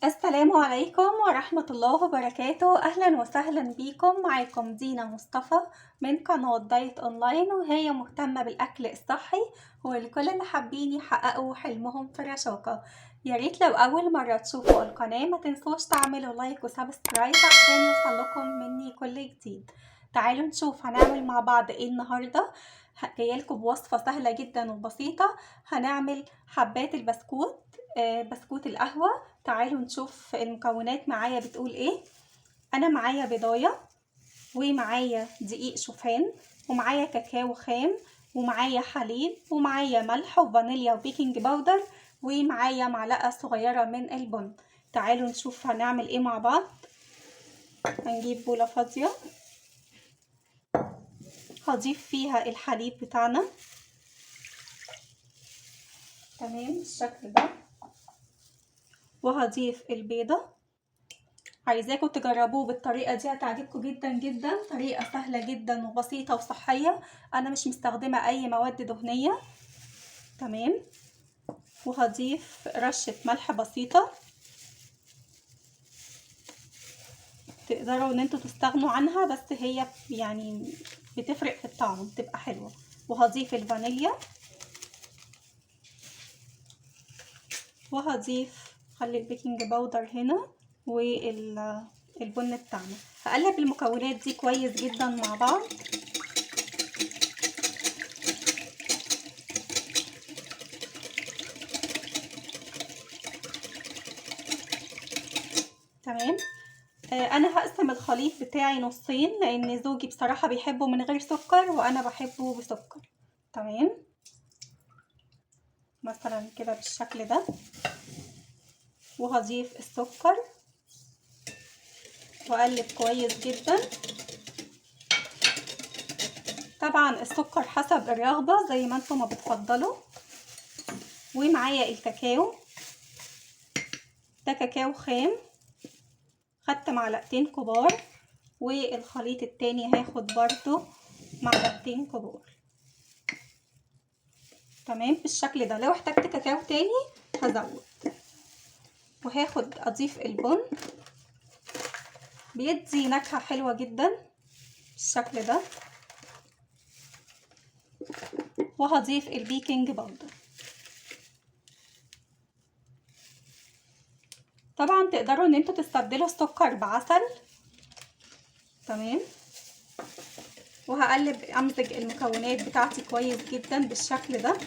السلام عليكم ورحمة الله وبركاته. أهلا وسهلا بيكم. معاكم دينا مصطفى من قناة دايت أونلاين، وهي مهتمة بالأكل الصحي ولكل اللي حابين يحققوا حلمهم في رشاقة. ياريت لو أول مرة تشوفوا القناة ما تنسوش تعملوا لايك وسبسكرايب عشان يوصلكم مني كل جديد. تعالوا نشوف هنعمل مع بعض ايه النهاردة. جايلكم بوصفة سهلة جدا وبسيطة. هنعمل حبات البسكوت، بسكوت القهوة. تعالوا نشوف المكونات معايا بتقول ايه. انا معايا بيضايه، ومعايا دقيق شوفان، ومعايا كاكاو خام، ومعايا حليب، ومعايا ملح وفانيليا وبيكنج باودر، ومعايا معلقه صغيره من البن. تعالوا نشوف هنعمل ايه مع بعض. هنجيب بوله فاضيه هضيف فيها الحليب بتاعنا. تمام بالشكل ده. وهضيف البيضه. عايزاكم تجربوه بالطريقة دي، هتعجبكم جدا جدا. طريقة سهلة جدا وبسيطة وصحية. انا مش مستخدمة اي مواد دهنية. تمام. وهضيف رشة ملح بسيطة، تقدروا ان انتوا تستغنوا عنها، بس هي يعني بتفرق في الطعم، بتبقى حلوة. وهضيف الفانيليا، وهضيف خلي البيكنج باودر هنا، والبن بتاعنا. هقلب المكونات دي كويس جدا مع بعض. تمام. انا هقسم الخليط بتاعي نصين، لان زوجي بصراحة بيحبه من غير سكر وانا بحبه بسكر. تمام. مثلا كده بالشكل ده. وهضيف السكر واقلب كويس جدا. طبعا السكر حسب الرغبة زي ما انتم ما بتفضلوا. ومعايا الكاكاو، ده كاكاو خام، خدت معلقتين كبار. والخليط التاني هاخد برضو معلقتين كبار. تمام بالشكل ده. لو احتجت كاكاو تاني هزود. وهاخد اضيف البن، بيدي نكهة حلوة جدا بالشكل ده. وهضيف البيكنج باودر. طبعا تقدروا ان انتوا تستبدلوا السكر بعسل. تمام. وهقلب امزج المكونات بتاعتي كويس جدا بالشكل ده.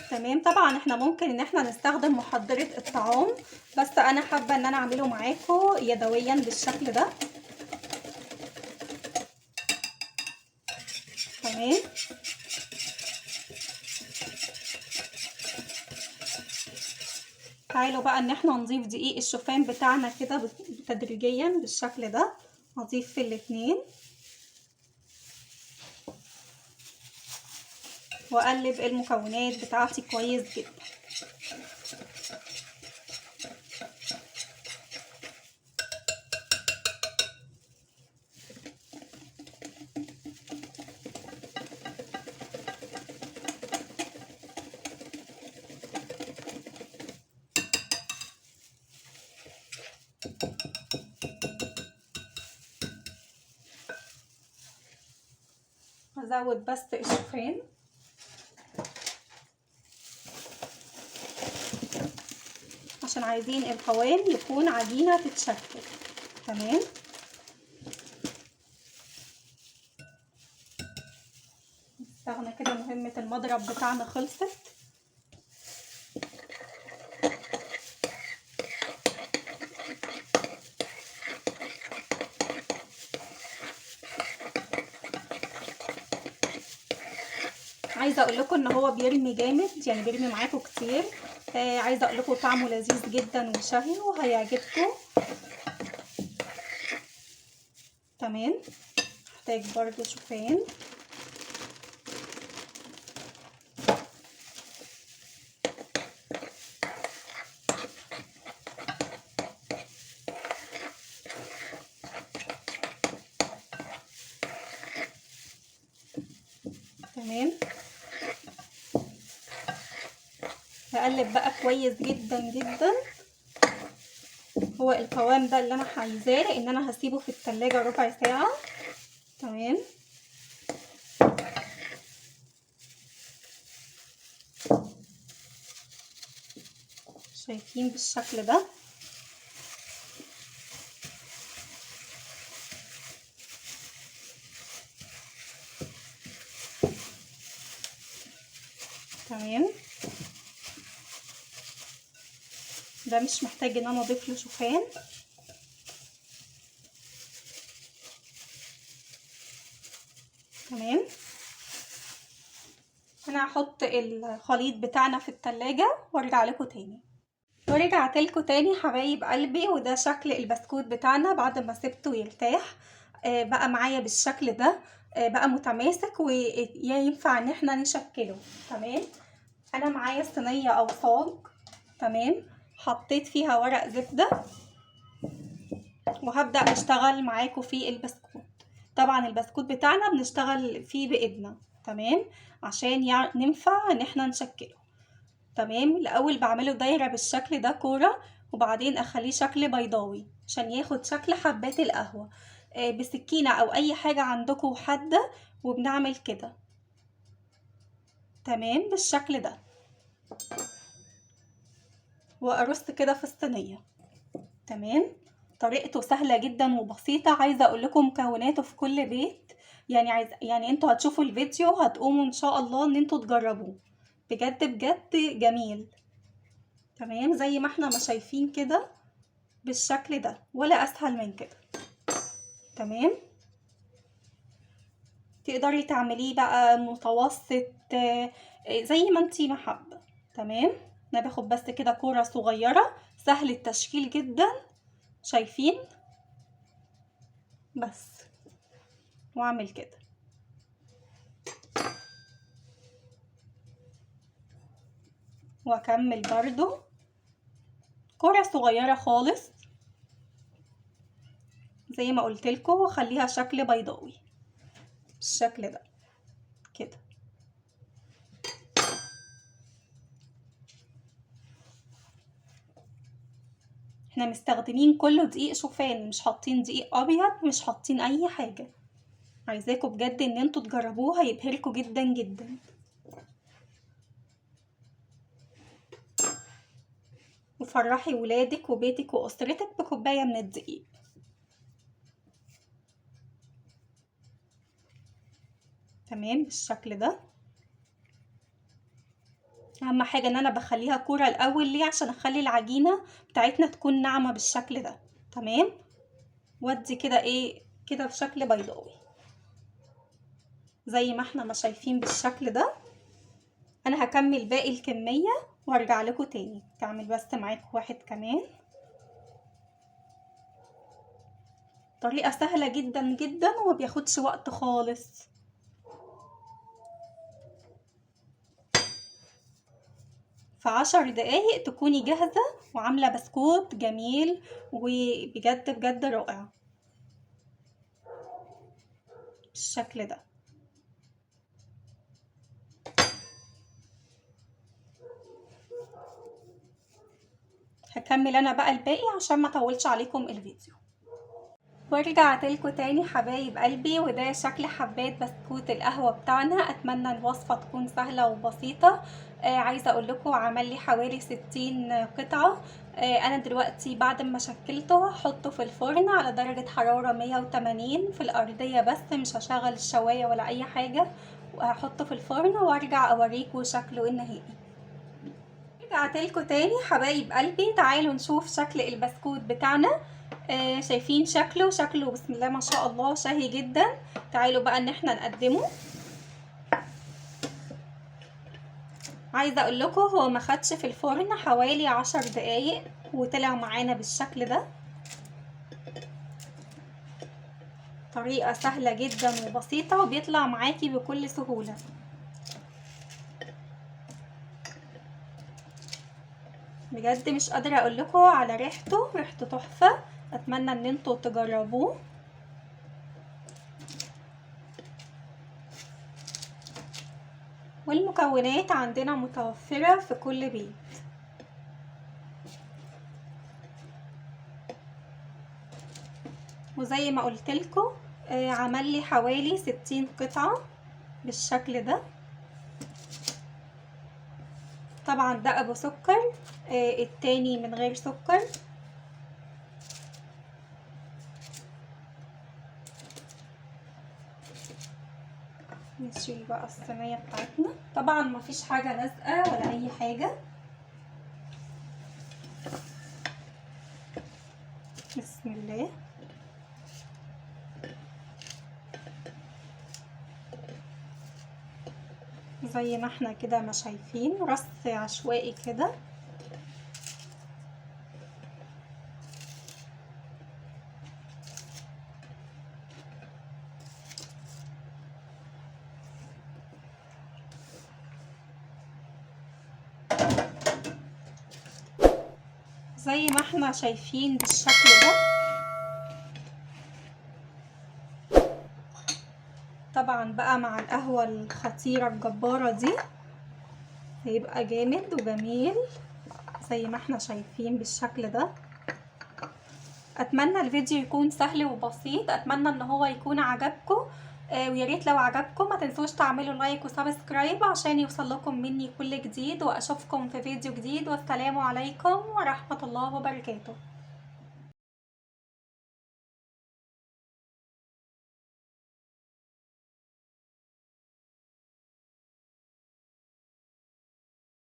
تمام. طبعا احنا ممكن ان احنا نستخدم محضرة الطعام، بس انا حابة ان انا اعمله معاكم يدويا بالشكل ده. تمام. تعالوا بقى ان احنا نضيف دقيق الشوفان بتاعنا كده تدريجيا بالشكل ده. هضيف في الاتنين واقلب المكونات بتاعتي كويس جدا. هزود بس الشوفان عشان عايزين القوام يكون عجينة تتشكل. تمام. استغنى كده، مهمة المضرب بتاعنا خلصت. عايزه اقول لكم ان هو بيرمي جامد، يعني بيرمي معاكم كتير. عايزه اقول لكم طعمه لذيذ جدا وشهي وهيعجبكم. تمام. هحتاج برضو شوفان. تمام. هقلب بقى كويس جدا جدا. هو القوام ده اللي انا عايزاه، لان انا هسيبه في التلاجة ربع ساعة. تمام. شايفين بالشكل ده. تمام. ده مش محتاج ان انا اضيف له شوفان. تمام. انا هحط الخليط بتاعنا في التلاجة وارجع لكم تاني. ورجعت لكم تاني حبايب قلبي، وده شكل البسكوت بتاعنا بعد ما سبته يرتاح. بقى معايا بالشكل ده. بقى متماسك وينفع ان احنا نشكله. تمام. انا معايا صينيه او صاج. تمام. حطيت فيها ورق زبده وهبدا اشتغل معاكم في البسكوت. طبعا البسكوت بتاعنا بنشتغل فيه بايدنا. تمام. عشان ننفع ان احنا نشكله. تمام. الاول بعمله دايره بالشكل ده كوره، وبعدين اخليه شكل بيضاوي عشان ياخد شكل حبات القهوه. بسكينه او اي حاجه عندكم حاده وبنعمل كده. تمام بالشكل ده. وارص كده في الصينيه. تمام. طريقته سهله جدا وبسيطه. عايزه اقول لكم مكوناته في كل بيت. يعني انتوا هتشوفوا الفيديو هتقوموا ان شاء الله ان انتوا تجربوه. بجد بجد جميل. تمام. زي ما احنا ما شايفين كده بالشكل ده، ولا اسهل من كده. تمام. تقدري تعمليه بقى متوسط، زي ما انتي محبة. تمام. انا باخد بس كده كورة صغيرة سهل التشكيل جدا. شايفين؟ بس. واعمل كده. واكمل برضو كورة صغيرة خالص زي ما قلتلكوا، واخليها شكل بيضاوي بالشكل ده كده. احنا مستخدمين كله دقيق شوفان، مش حاطين دقيق ابيض، مش حاطين اي حاجة. عايزاكم بجد ان انتوا تجربوه، هيبهركوا جدا جدا. وفرحي ولادك وبيتك واسرتك بكوباية من الدقيق. تمام بالشكل ده. اهم حاجة ان انا بخليها كورة الاول. ليه؟ عشان اخلي العجينة بتاعتنا تكون ناعمة بالشكل ده. تمام. وادي كده ايه كده بشكل بيضاوي زي ما احنا ما شايفين بالشكل ده. انا هكمل باقي الكمية وارجع لكم تاني. تعمل بس معاكم واحد كمان. طريقة سهلة جدا جدا وما بياخدش وقت خالص. في 10 دقايق تكوني جاهزة وعاملة بسكوت جميل وبجد بجد رائع بالشكل ده. هكمل انا بقى الباقي عشان ما اطولش عليكم الفيديو. ورجعت لكم تاني حبايب قلبي، وده شكل حبات بسكوت القهوة بتاعنا. اتمنى الوصفة تكون سهلة وبسيطة. عايزة اقول لكم عمل لي حوالي 60 قطعة. انا دلوقتي بعد ما شكلته هحطه في الفرن على درجة حرارة 180 في الارضية، بس مش هشغل الشواية ولا اي حاجة. وهحطه في الفرن وارجع اوريكم شكله النهائي. رجعت لكم تاني حبايب قلبي. تعالوا نشوف شكل البسكوت بتاعنا. شايفين شكله بسم الله ما شاء الله شهي جدا. تعالوا بقى ان احنا نقدمه. عايزه اقول لكم هو ما خدش في الفرن حوالي 10 دقايق وطلع معانا بالشكل ده. طريقه سهله جدا وبسيطه وبيطلع معاكي بكل سهوله. بجد مش قادره اقول لكم على ريحته تحفه. اتمنى ان انتوا تجربوه. والمكونات عندنا متوفرة في كل بيت. وزي ما قلتلكوا عمل لي حوالي 60 قطعة بالشكل ده. طبعا ده ابو سكر، التاني من غير سكر. نشيل بقى الصينية بتاعتنا. طبعا مفيش حاجة لازقة ولا اي حاجة. بسم الله. زي ما احنا كده ما شايفين، رص عشوائي كده. زي ما احنا شايفين بالشكل ده. طبعا بقى مع القهوة الخطيرة الجبارة دي هيبقى جامد وجميل زي ما احنا شايفين بالشكل ده. اتمنى الفيديو يكون سهل وبسيط، اتمنى ان هو يكون عجبكم، وياريت لو عجبكم ما تنسوش تعملوا لايك وسبسكرايب عشان يوصل لكم مني كل جديد. واشوفكم في فيديو جديد، والسلام عليكم ورحمة الله وبركاته.